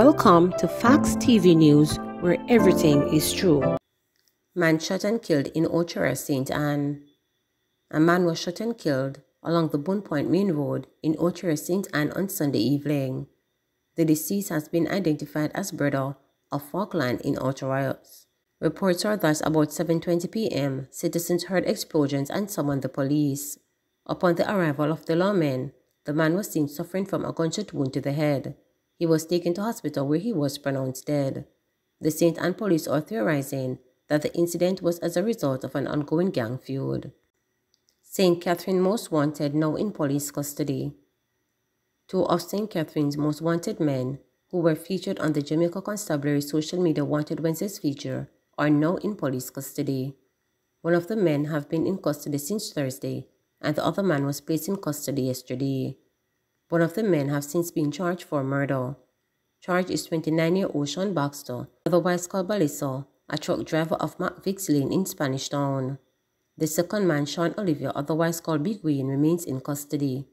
Welcome to Facts TV News, where everything is true. Man shot and killed in Ochara, St. Anne. A man was shot and killed along the Boone Point Main Road in Ochara, St. Anne on Sunday evening. The deceased has been identified as brother of Falkland in Ochara. Reports are that about 7:20 p.m., citizens heard explosions and summoned the police. Upon the arrival of the lawmen, the man was seen suffering from a gunshot wound to the head. He was taken to hospital where he was pronounced dead. The St. Anne police are theorizing that the incident was as a result of an ongoing gang feud. St. Catherine Most Wanted now in police custody. Two of St. Catherine's most wanted men, who were featured on the Jamaica Constabulary social media Wanted Wednesdays feature, are now in police custody. One of the men have been in custody since Thursday, and the other man was placed in custody yesterday. One of the men have since been charged for murder. Charged is 29-year-old Sean Baxter, otherwise called Balissa, a truck driver of McVick's Lane in Spanish Town. The second man, Sean Olivier, otherwise called Big Wayne, remains in custody.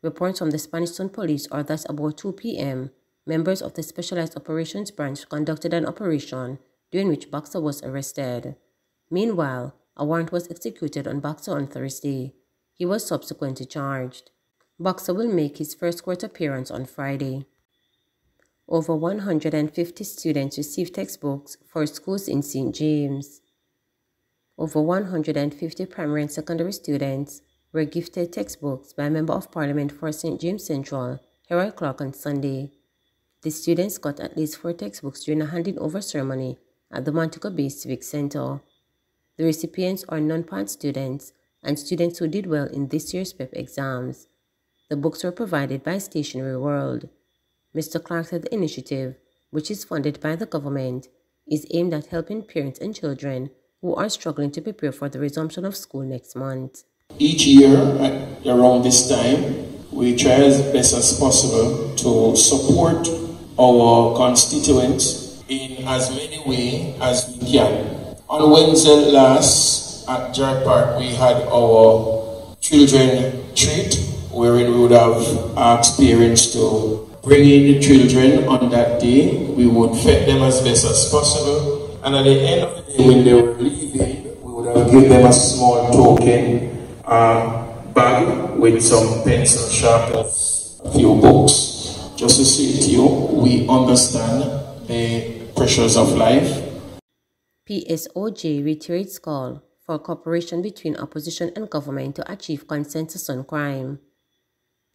Reports from the Spanish Town police are that about 2 p.m., members of the Specialized Operations Branch conducted an operation during which Baxter was arrested. Meanwhile, a warrant was executed on Baxter on Thursday. He was subsequently charged. Baxter will make his first court appearance on Friday. Over 150 students received textbooks for schools in St. James. Over 150 primary and secondary students were gifted textbooks by Member of Parliament for St. James Central, Harold Clark, on Sunday. The students got at least 4 textbooks during a handing over ceremony at the Montego Bay Civic Center. The recipients are non-part students and students who did well in this year's PEP exams. The books were provided by Stationery World. Mr. Clark said the initiative, which is funded by the government, is aimed at helping parents and children who are struggling to prepare for the resumption of school next month. Each year, around this time, we try as best as possible to support our constituents in as many ways as we can. On Wednesday last, at Jared Park, we had our children treat, wherein we would have asked parents to bring in the children on that day. We would feed them as best as possible. And at the end of the day, when they were leaving, we would have given them a small token bag with some pencil sharpeners, a few books, just to say to you, we understand the pressures of life. PSAJ reiterates call for cooperation between opposition and government to achieve consensus on crime.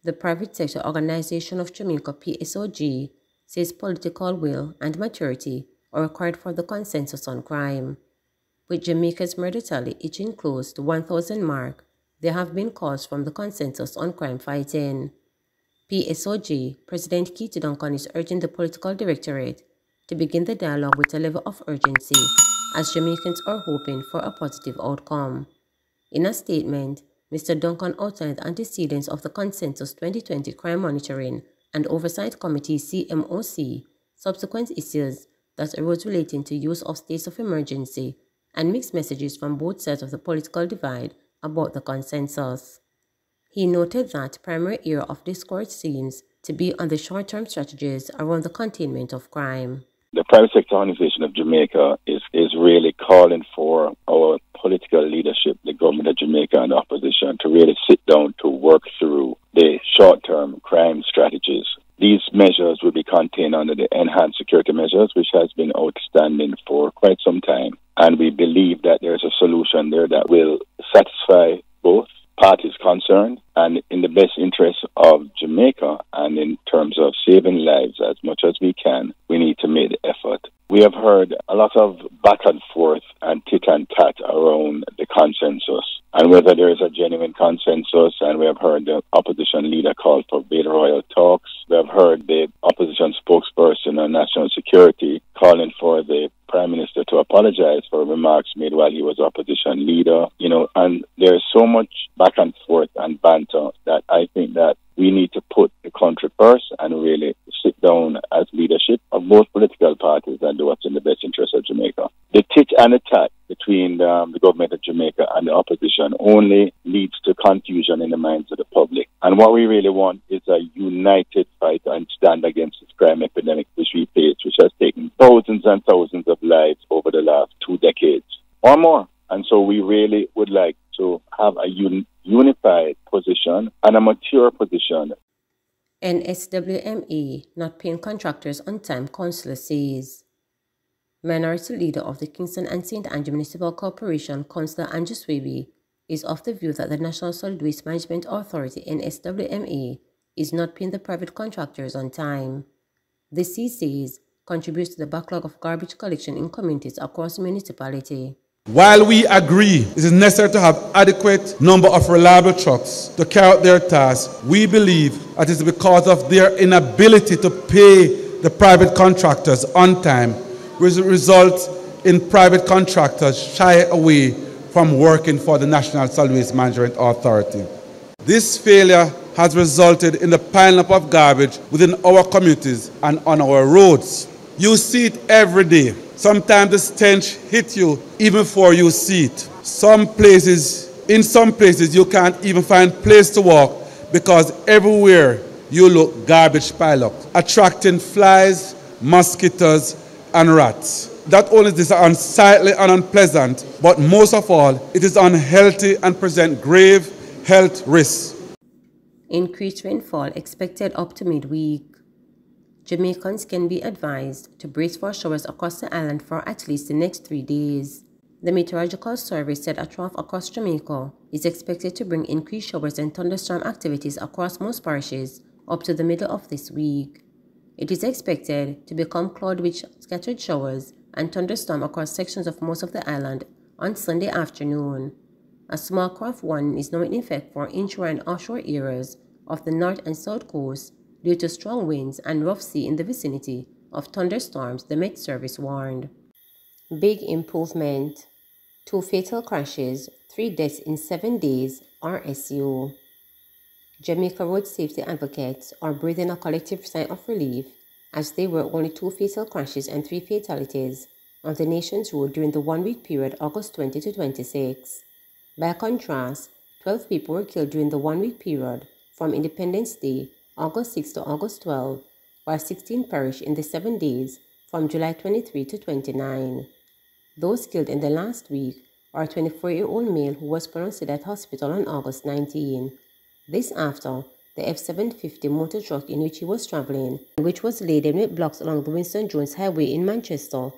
The private sector organization of Jamaica, PSAJ, says political will and maturity are required for the consensus on crime. With Jamaica's murder tally inching close to 1,000 mark, there have been calls from the consensus on crime fighting. PSAJ President Keith Duncan is urging the political directorate to begin the dialogue with a level of urgency, as Jamaicans are hoping for a positive outcome. In a statement, Mr. Duncan outlined the antecedents of the Consensus 2020 Crime Monitoring and Oversight Committee CMOC, subsequent issues that arose relating to use of states of emergency, and mixed messages from both sides of the political divide about the consensus. He noted that primary area of discourse seems to be on the short-term strategies around the containment of crime. The private sector organization of Jamaica is really calling for our political leadership, the government of Jamaica and the opposition, to really sit down to work through the short-term crime strategies. These measures will be contained under the enhanced security measures, which has been outstanding for quite some time. And we believe that there's a solution there that will satisfy both parties concerned and in the best interest of Jamaica, and in terms of saving lives as much as we can, we need to make the effort. We have heard a lot of back and forth and tit and tat around the consensus and whether there is a genuine consensus, and we have heard the opposition leader call for Battle Royal talks. We have heard the opposition spokesperson on national security calling for the Prime Minister to apologize for remarks made while he was opposition leader, and there's so much back and forth and banter that I think that we need to put the country first and really sit down as leadership of both political parties and do what's in the best interest of Jamaica. The tit and the tat between the government of Jamaica and the opposition only leads to confusion in the minds of the public. And what we really want is a united fight and stand against this crime epidemic, which we which has taken thousands and thousands of lives over the last 2 decades or more. And so we really would like to have a unified position and a mature position. NSWMA not paying contractors on time, councillor says. Minority Leader of the Kingston and St. Andrew Municipal Corporation, Councillor Andrew Swaby, is of the view that the National Solid Waste Management Authority, NSWMA, is not paying the private contractors on time. This, he says, contributes to the backlog of garbage collection in communities across the municipality. While we agree it is necessary to have adequate number of reliable trucks to carry out their tasks, we believe that it is because of their inability to pay the private contractors on time, which results in private contractors shy away from working for the National Solid Waste Management Authority. This failure has resulted in the piling up of garbage within our communities and on our roads. You see it every day. Sometimes the stench hits you even before you see it. In some places you can't even find place to walk because everywhere you look, garbage pile up, attracting flies, mosquitoes, and rats. Not only is this unsightly and unpleasant, but most of all, it is unhealthy and present grave health risks. Increased rainfall expected up to midweek. Jamaicans can be advised to brace for showers across the island for at least the next 3 days. The Meteorological Survey said a trough across Jamaica is expected to bring increased showers and thunderstorm activities across most parishes up to the middle of this week. It is expected to become cloud with scattered showers and thunderstorm across sections of most of the island on Sunday afternoon. A small Craft 1 is now in effect for inshore and offshore areas of the north and south coast due to strong winds and rough sea in the vicinity of thunderstorms, the Met Service warned. Big improvement. 2 fatal crashes, 3 deaths in 7 days, RSU. Jamaica road safety advocates are breathing a collective sigh of relief as there were only 2 fatal crashes and 3 fatalities on the nation's road during the 1-week period August 20 to 26. By contrast, 12 people were killed during the 1-week period from Independence Day, August 6 to August 12, while 16 perished in the 7 days from July 23 to 29. Those killed in the last week are a 24-year-old male who was pronounced dead at hospital on August 19. This after the F-750 motor truck in which he was traveling, which was laden with blocks along the Winston Jones Highway in Manchester,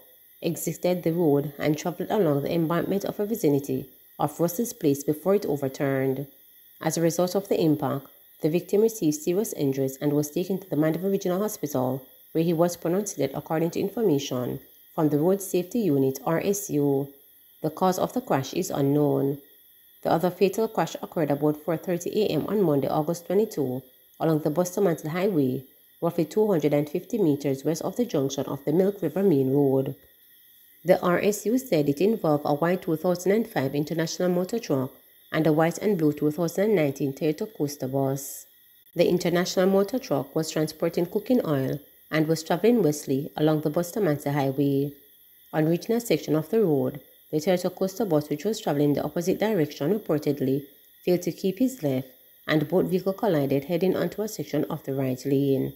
exited the road and traveled along the embankment of a vicinity of Russell's Place before it overturned. As a result of the impact, the victim received serious injuries and was taken to the Mandeville Regional Hospital, where he was pronounced dead according to information from the Road Safety Unit, RSU. The cause of the crash is unknown. The other fatal crash occurred about 4:30 a.m. on Monday, August 22, along the Bustamante Highway, roughly 250 meters west of the junction of the Milk River Main Road. The RSU said it involved a white 2005 International motor truck and a white and blue 2019 Toyota Coaster bus. The International motor truck was transporting cooking oil and was traveling westly along the Bustamante Highway. On reaching a section of the road, the Toyota Coaster bus, which was traveling in the opposite direction, reportedly failed to keep his left, and both vehicles collided, heading onto a section of the right lane.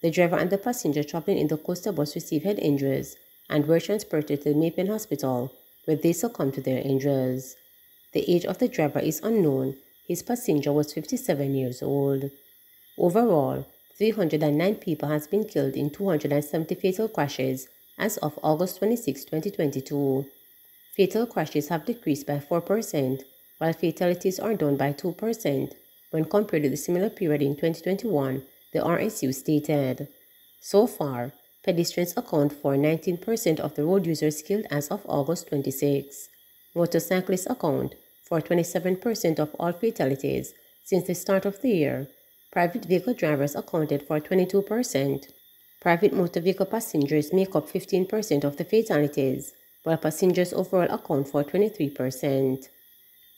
The driver and the passenger traveling in the coaster bus received head injuries and were transported to the Maypen Hospital, where they succumbed to their injuries. The age of the driver is unknown. His passenger was 57 years old. Overall, 309 people have been killed in 270 fatal crashes as of August 26, 2022. Fatal crashes have decreased by 4%, while fatalities are down by 2% when compared to the similar period in 2021, the RSU stated. So far, pedestrians account for 19% of the road users killed as of August 26. Motorcyclists account for 27% of all fatalities since the start of the year. Private vehicle drivers accounted for 22%. Private motor vehicle passengers make up 15% of the fatalities, while passengers overall account for 23%.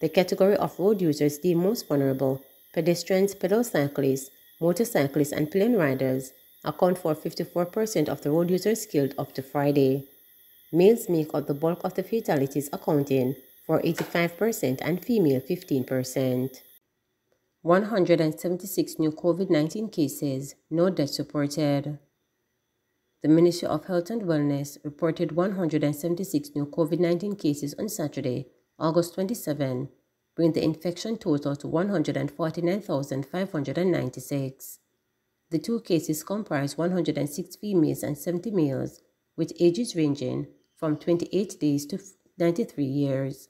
The category of road users deemed most vulnerable, pedestrians, pedal cyclists, motorcyclists, and pillion riders, account for 54% of the road users killed up to Friday. Males make up the bulk of the fatalities, accounting for 85% and female 15%. 176 new COVID-19 cases, no deaths reported. The Ministry of Health and Wellness reported 176 new COVID-19 cases on Saturday, August 27, bringing the infection total to 149,596. The 2 cases comprise 106 females and 70 males, with ages ranging from 28 days to 93 years.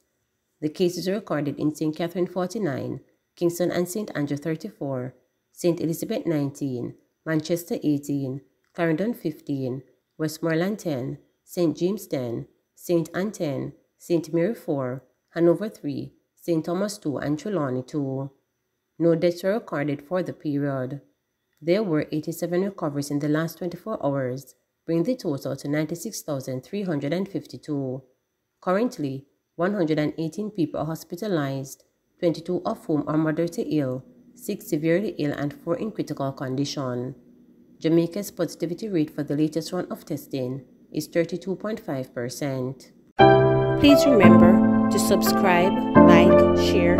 The cases are recorded in St. Catherine 49, Kingston and St. Andrew 34, St. Elizabeth 19, Manchester 18, Clarendon 15, Westmoreland 10, St. James 10, St. Anne 10, St. Mary 4, Hanover 3, St. Thomas 2, and Trelawney 2. No deaths were recorded for the period. There were 87 recoveries in the last 24 hours, bringing the total to 96,352. Currently, 118 people are hospitalized, 22 of whom are moderately ill, 6 severely ill, and 4 in critical condition. Jamaica's positivity rate for the latest round of testing is 32.5%. Please remember to subscribe, like, share,